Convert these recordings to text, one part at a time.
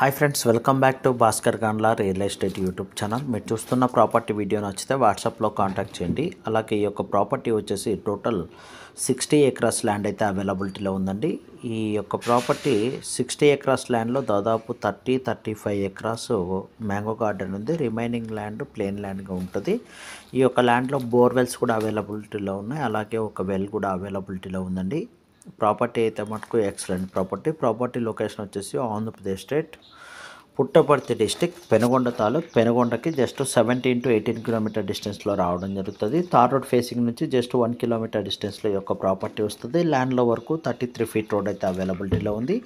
Hi friends, welcome back to Bhaskar Gandla real estate YouTube channel. మీరు చూస్తున్న property video నచ్చితే వాట్సాప్లో కాంటాక్ట్ చేయండి. అలాగే ఈ యొక్క ప్రాపర్టీ వచ్చేసి టోటల్ 60 ఎకరాస్ ల్యాండ్ అయితే అవైలబిలిటీలో ఉందండి. ఈ యొక్క ప్రాపర్టీ 60 ఎకరాస్ ల్యాండ్లో దాదాపు 35 ఎకరాస్ మ్యాంగో గార్డెన్ ఉంది. రిమైనింగ్ ల్యాండ్ ప్లేన్ ల్యాండ్గా ఉంటుంది. ఈ యొక్క ల్యాండ్లో బోర్వెల్స్ కూడా అవైలబిలిటీలో ఉన్నాయి. అలాగే ఒక వెల్ కూడా అవైలబిలిటీలో ఉందండి. ప్రాపర్టీ అయితే మటుకు ఎక్సలెంట్ ప్రాపర్టీ లొకేషన్ వచ్చేసి ఆంధ్రప్రదేశ్ స్టేట్ పుట్టపర్తి డిస్టిక్ పెనుగొండ తాలూక్. పెనుగొండకి జస్ట్ 17 to 18 కిలోమీటర్ డిస్టెన్స్లో రావడం జరుగుతుంది. తార్ రోడ్ ఫేసింగ్ నుంచి జస్ట్ 1 కిలోమీటర్ డిస్టెన్స్లో ఈ యొక్క ప్రాపర్టీ వస్తుంది. ల్యాండ్లో వరకు 33 ఫీట్ రోడ్ అయితే అవైలబిలిటీలో ఉంది.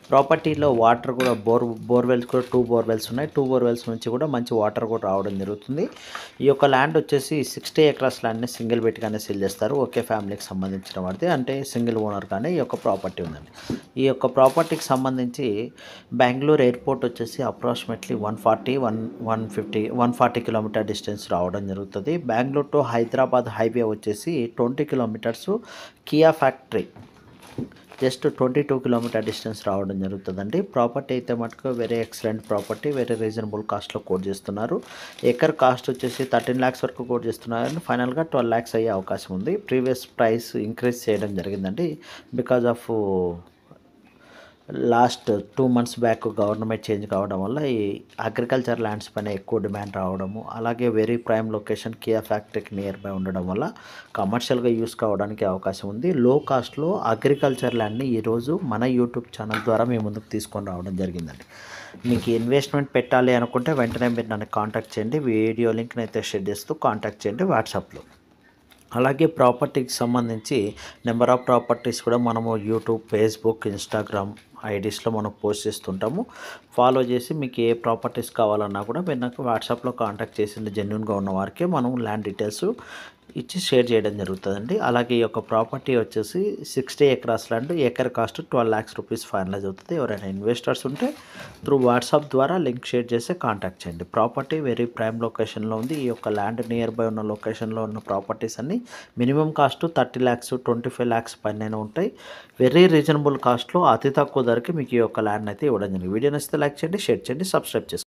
ప్రాపర్టీలో వాటర్ కూడా బోర్వెల్స్ కూడా 2 బోర్వెల్స్ ఉన్నాయి. 2 బోర్వెల్స్ నుంచి కూడా మంచి వాటర్ కూడా రావడం జరుగుతుంది. ఈ యొక్క ల్యాండ్ వచ్చేసి 60 ఎకరాస్ ల్యాండ్ని సింగిల్ బెట్గానే సేల్ చేస్తారు. ఒకే ఫ్యామిలీకి సంబంధించిన వాడితే, అంటే సింగిల్ ఓనర్ కానీ ఈ యొక్క ప్రాపర్టీ ఉందండి. ఈ యొక్క ప్రాపర్టీకి సంబంధించి బెంగళూరు ఎయిర్పోర్ట్ వచ్చేసి అప్రాక్సిమేట్లీ 140 కిలోమీటర్ డిస్టెన్స్ రావడం జరుగుతుంది. బెంగళూరు టు హైదరాబాద్ హైవే వచ్చేసి 20 kilometers. Kia factory just 22 kilometer distance రావడం జరుగుతుందండి. ప్రాపర్టీ అయితే మటుకు very excellent property, very reasonable కాస్ట్లో కోట్ చేస్తున్నారు. ఎకర్ కాస్ట్ వచ్చేసి 13 lakhs వరకు కోట్ చేస్తున్నారు. అండ్ ఫైనల్గా 12 lakhs అయ్యే అవకాశం ఉంది. ప్రీవియస్ ప్రైస్ ఇంక్రీజ్ చేయడం జరిగిందండి because of last 2 months back government change కావడం వల్ల ఈ అగ్రికల్చర్ ల్యాండ్స్ పైన ఎక్కువ డిమాండ్ రావడము, అలాగే వెరీ ప్రైమ్ లొకేషన్ కియా ఫ్యాక్టరీకి నియర్ బై ఉండడం వల్ల కమర్షియల్గా యూస్ కావడానికి అవకాశం ఉంది. లో కాస్ట్లో అగ్రికల్చర్ ల్యాండ్ని ఈరోజు మన యూట్యూబ్ ఛానల్ ద్వారా మీ ముందుకు తీసుకొని రావడం జరిగిందండి. మీకు ఇన్వెస్ట్మెంట్ పెట్టాలి అనుకుంటే వెంటనే మీరు నన్ను కాంటాక్ట్ చేయండి. వీడియో లింక్ని అయితే షేర్ చేస్తూ కాంటాక్ట్ చేయండి వాట్సాప్లో. అలాగే ప్రాపర్టీకి సంబంధించి నెంబర్ ఆఫ్ ప్రాపర్టీస్ కూడా మనము యూట్యూబ్, ఫేస్బుక్, ఇన్స్టాగ్రామ్ ఐడీస్లో మనం పోస్ట్ చేస్తుంటాము. ఫాలో చేసి మీకు ఏ ప్రాపర్టీస్ కావాలన్నా కూడా మీరు నాకు వాట్సాప్లో కాంటాక్ట్ చేసింది జెన్యూన్గా ఉన్న వారికే మనం ల్యాండ్ డీటెయిల్స్ ఇచ్చి షేర్ చేయడం జరుగుతుందండి. అలాగే ఈ యొక్క ప్రాపర్టీ వచ్చేసి 60 acres land, acre cost 12 lakhs rupees finalize అవుతుంది. ఎవరైనా ఇన్వెస్టర్స్ ఉంటే త్రూ వాట్సాప్ ద్వారా లింక్ షేర్ చేసి కాంటాక్ట్ చేయండి. ప్రాపర్టీ వెరీ ప్రైమ్ లొకేషన్లో ఉంది. ఈ యొక్క ల్యాండ్ నియర్ బై ఉన్న లొకేషన్లో ఉన్న ప్రాపర్టీస్ అన్ని మినిమం కాస్ట్ 30 lakhs, 25 lakhs పైన ఉంటాయి. వెరీ రీజనబుల్ కాస్ట్లో అతి తక్కువ ధరకి మీకు ఈ యొక్క ల్యాండ్ అయితే ఇవ్వడం జరిగింది. వీడియో నచ్చితే లైక్ చేయండి, షేర్ చేయండి, సబ్స్క్రైబ్ చేసుకోండి.